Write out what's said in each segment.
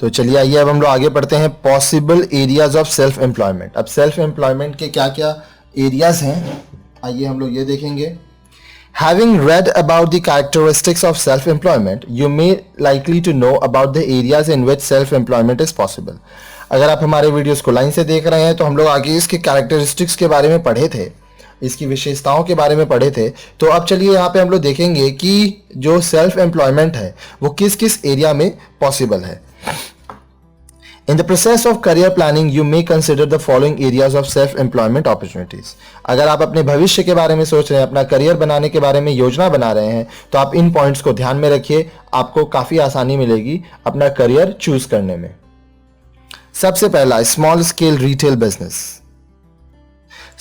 तो चलिए आइए अब हम लोग आगे पढ़ते हैं possible areas of self employment. अब सेल्फ एम्प्लॉयमेंट के क्या क्या एरियाज हैं, आइए हम लोग ये देखेंगे। Having read about the characteristics of self-employment, you may likely to know about the areas in which self-employment is possible. अगर आप हमारे वीडियोस को लाइन से देख रहे हैं तो हम लोग आगे इसके कैरेक्टरिस्टिक्स के बारे में पढ़े थे, इसकी विशेषताओं के बारे में पढ़े थे। तो अब चलिए यहाँ पे हम लोग देखेंगे कि जो सेल्फ एम्प्लॉयमेंट है वो किस किस एरिया में पॉसिबल है। In the process of career planning, you may consider the following areas of self-employment opportunities. अगर आप अपने भविष्य के बारे में सोच रहे हैं, अपना करियर बनाने के बारे में योजना बना रहे हैं, तो आप इन पॉइंट्स को ध्यान में रखिए, आपको काफी आसानी मिलेगी अपना करियर चूज करने में। सबसे पहला, small scale retail business.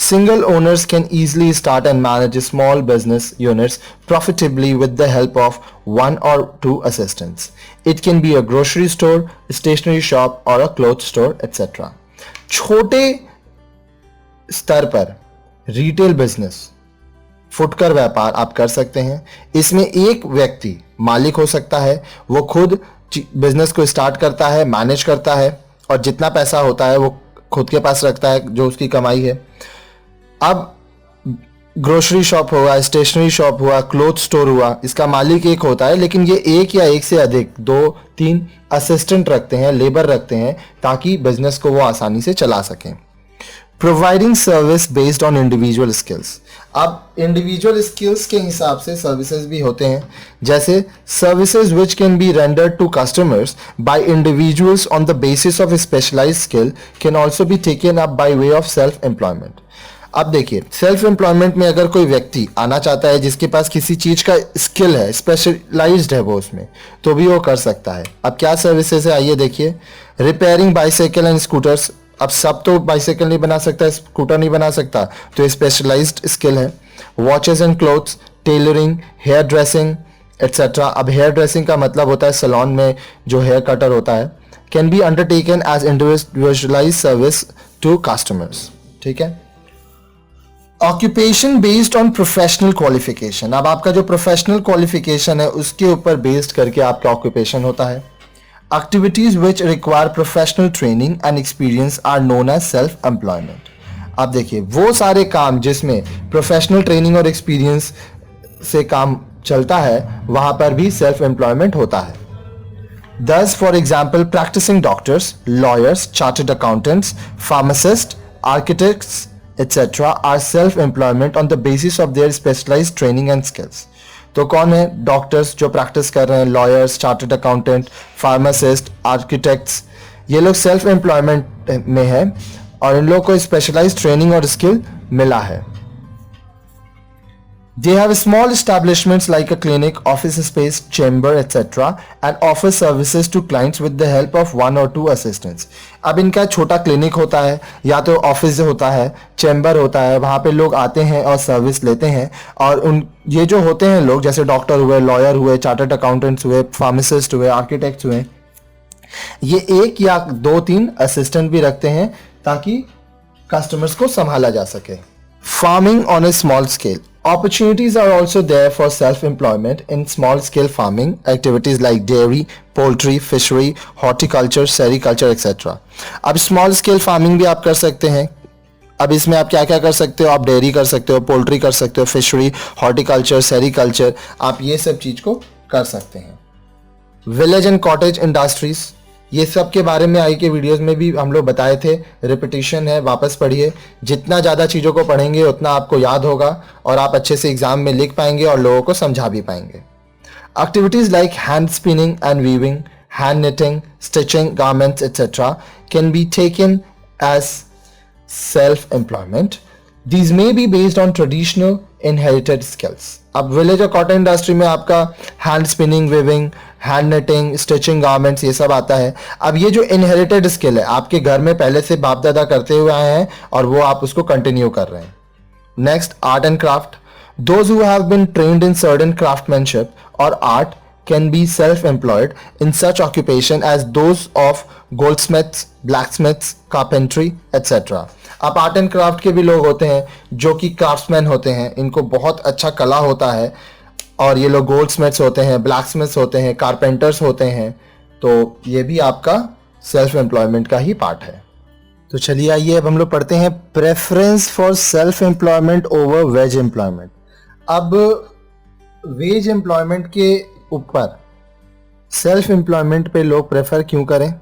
Single owners can easily start and manage small business units profitably with the help of 1 or 2 assistants. It can be a grocery store, a stationery shop or a clothes store, etc. छोटे स्तर पर retail business, फुटकर व्यापार आप कर सकते हैं। इसमें एक व्यक्ति मालिक हो सकता है, वो खुद बिजनेस को स्टार्ट करता है, मैनेज करता है और जितना पैसा होता है वो खुद के पास रखता है जो उसकी कमाई है। अब ग्रोसरी शॉप हुआ, स्टेशनरी शॉप हुआ, क्लोथ स्टोर हुआ, इसका मालिक एक होता है, लेकिन ये एक या एक से अधिक 2-3 असिस्टेंट रखते हैं, लेबर रखते हैं, ताकि बिजनेस को वो आसानी से चला सकें। Providing service based on individual skills. अब इंडिविजुअल स्किल्स के हिसाब से सर्विसेज भी होते हैं, जैसे services which can be rendered to customers by individuals on the basis of specialised skill can also be taken up by way of self employment. अब देखिए, सेल्फ एम्प्लॉयमेंट में अगर कोई व्यक्ति आना चाहता है जिसके पास किसी चीज का स्किल है, स्पेशलाइज्ड है वो उसमें, तो भी वो कर सकता है। अब क्या सर्विसेज है आइए देखिए। Repairing bicycle and scooters. अब सब तो बाइसाइकिल नहीं बना सकता, स्कूटर नहीं बना सकता, तो स्पेशलाइज्ड स्किल है। Watches and clothes, tailoring, hair dressing etcetera. अब हेयर ड्रेसिंग का मतलब होता है सैलून में जो हेयर कटर होता है। Can be undertaken as individualised service to customers. ठीक है। Occupation based on professional qualification. अब आपका जो प्रोफेशनल क्वालिफिकेशन है उसके ऊपर बेस्ड करके आपका ऑक्यूपेशन होता है। Activities which require professional training and experience are known as self employment. अब देखिए, वो सारे काम जिसमें प्रोफेशनल ट्रेनिंग और एक्सपीरियंस से काम चलता है वहां पर भी सेल्फ एम्प्लॉयमेंट होता है। Thus, for example, practicing doctors, lawyers, chartered accountants, pharmacists, architects, etc. are self-employment on the basis of their specialized training and skills. तो कौन है? डॉक्टर्स जो प्रैक्टिस कर रहे हैं, lawyers, chartered accountant, pharmacist, architects, ये लोग सेल्फ एम्प्लॉयमेंट में है और इन लोगों को स्पेशलाइज्ड ट्रेनिंग और स्किल मिला है। They have small establishments like a clinic, office space, chamber, etc. and offer services to clients with the help of 1 or 2 assistants. अब इनका छोटा क्लिनिक होता है या तो ऑफिस होता है, चैम्बर होता है, वहाँ पे लोग आते हैं और सर्विस लेते हैं। और उन ये जो होते हैं लोग, जैसे डॉक्टर हुए, लॉयर हुए, चार्टर्ड अकाउंटेंट्स हुए, फार्मासिस्ट हुए, आर्किटेक्ट्स हुए, ये 1 या 2-3 असिस्टेंट भी रखते हैं ताकि कस्टमर्स को संभाला जा सके। Farming on A small scale. Opportunities are also there for self-employment in small-scale farming activities like dairy, poultry, fishery, horticulture, sericulture, etc. अब small-scale farming भी आप कर सकते हैं। अब इसमें आप क्या क्या कर सकते हो? आप डेयरी कर सकते हो, पोल्ट्री कर सकते हो, फिशरी, हॉर्टिकल्चर, सेरिकल्चर, आप ये सब चीज को कर सकते हैं। विलेज एंड कॉटेज इंडस्ट्रीज, ये सब के बारे में आई के वीडियोस में भी हम लोग बताए थे, रिपीटिशन है, वापस पढ़िए। जितना ज़्यादा चीज़ों को पढ़ेंगे उतना आपको याद होगा और आप अच्छे से एग्जाम में लिख पाएंगे और लोगों को समझा भी पाएंगे। Activities like hand spinning and weaving, hand knitting, stitching garments etcetera can be taken as self employment. These may be based on traditional inherited skills. अब विलेज और कॉटन इंडस्ट्री में आपका hand spinning, weaving, hand knitting, stitching garments, ये सब आता है। अब ये जो इनहेरिटेड स्किल है, आपके घर में पहले से बाप दादा करते हुए आए हैं और वो आप उसको कंटिन्यू कर रहे हैं। Next, art and craft. Those who have been trained in certain craftsmanship or art can be self-employed in such occupation as those of goldsmiths, blacksmiths, carpentry, etc. अब आर्ट एंड क्राफ्ट के भी लोग होते हैं जो कि क्राफ्ट्समैन होते हैं, इनको बहुत अच्छा कला होता है और ये लोग गोल्डस्मिथ्स होते हैं, ब्लैकस्मिथ्स होते हैं, कारपेंटर्स होते हैं, तो ये भी आपका सेल्फ एम्प्लॉयमेंट का ही पार्ट है। तो चलिए आइए अब हम लोग पढ़ते हैं preference for self employment over veg employment. अब वेज एम्प्लॉयमेंट के ऊपर सेल्फ एम्प्लॉयमेंट पे लोग प्रेफर क्यों करें?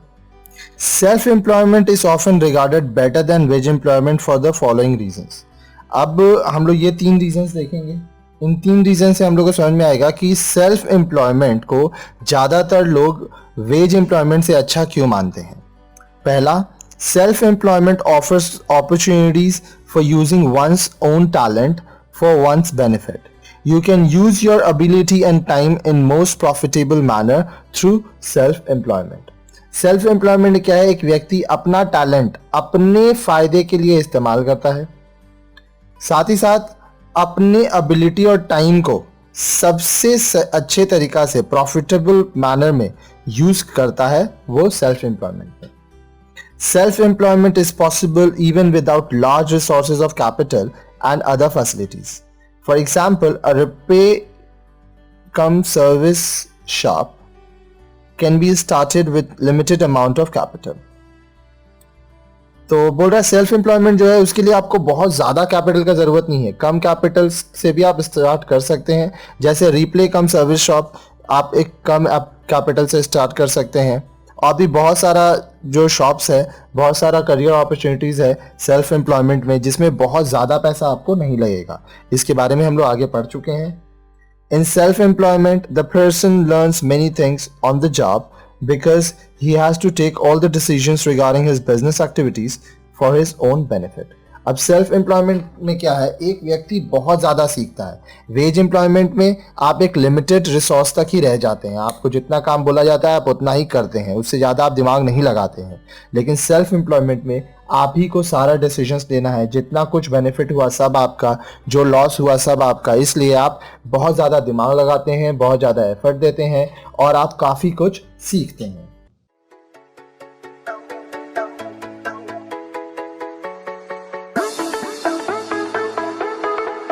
Self employment is often regarded better than veg employment for the following reasons. अब हम लोग ये 3 रीजंस देखेंगे। इन 3 रीजन से हम लोग को समझ में आएगा कि सेल्फ एम्प्लॉयमेंट को ज़्यादातर लोग वेज एम्प्लॉयमेंट से अच्छा क्यों मानते हैं। पहला, self employment offers opportunities for using one's own talent for one's benefit. You can use your ability and time in most profitable manner through self-employment. Self-employment क्या है? एक व्यक्ति अपना टैलेंट अपने फायदे के लिए इस्तेमाल करता है, साथ ही साथ अपने एबिलिटी और टाइम को सबसे अच्छे तरीका से प्रॉफिटेबल मैनर में यूज करता है, वो सेल्फ एम्प्लॉयमेंट है। Self employment is possible even without large resources of capital and other facilities. For example, a repair cum service shop can be started with limited amount of capital. तो बोल रहा है self employment जो है उसके लिए आपको बहुत ज़्यादा कैपिटल का ज़रूरत नहीं है, कम कैपिटल से भी आप स्टार्ट कर सकते हैं। जैसे रिप्ले कम सर्विस शॉप, आप एक कम कैपिटल से स्टार्ट कर सकते हैं। और भी बहुत सारा जो शॉप्स है, बहुत सारा करियर अपॉर्चुनिटीज़ है सेल्फ एम्प्लॉयमेंट में, जिसमें बहुत ज़्यादा पैसा आपको नहीं लगेगा। इसके बारे में हम लोग आगे पढ़ चुके हैं। In self employment the person learns many things on the job because he has to take all the decisions regarding his business activities for his own benefit. अब सेल्फ एम्प्लॉयमेंट में क्या है, एक व्यक्ति बहुत ज़्यादा सीखता है। वेज एम्प्लॉयमेंट में आप एक लिमिटेड रिसोर्स तक ही रह जाते हैं, आपको जितना काम बोला जाता है आप उतना ही करते हैं, उससे ज़्यादा आप दिमाग नहीं लगाते हैं। लेकिन सेल्फ एम्प्लॉयमेंट में आप ही को सारा डिसीजंस लेना है, जितना कुछ बेनिफिट हुआ सब आपका, जो लॉस हुआ सब आपका। इसलिए आप बहुत ज़्यादा दिमाग लगाते हैं, बहुत ज़्यादा एफर्ट देते हैं और आप काफ़ी कुछ सीखते हैं।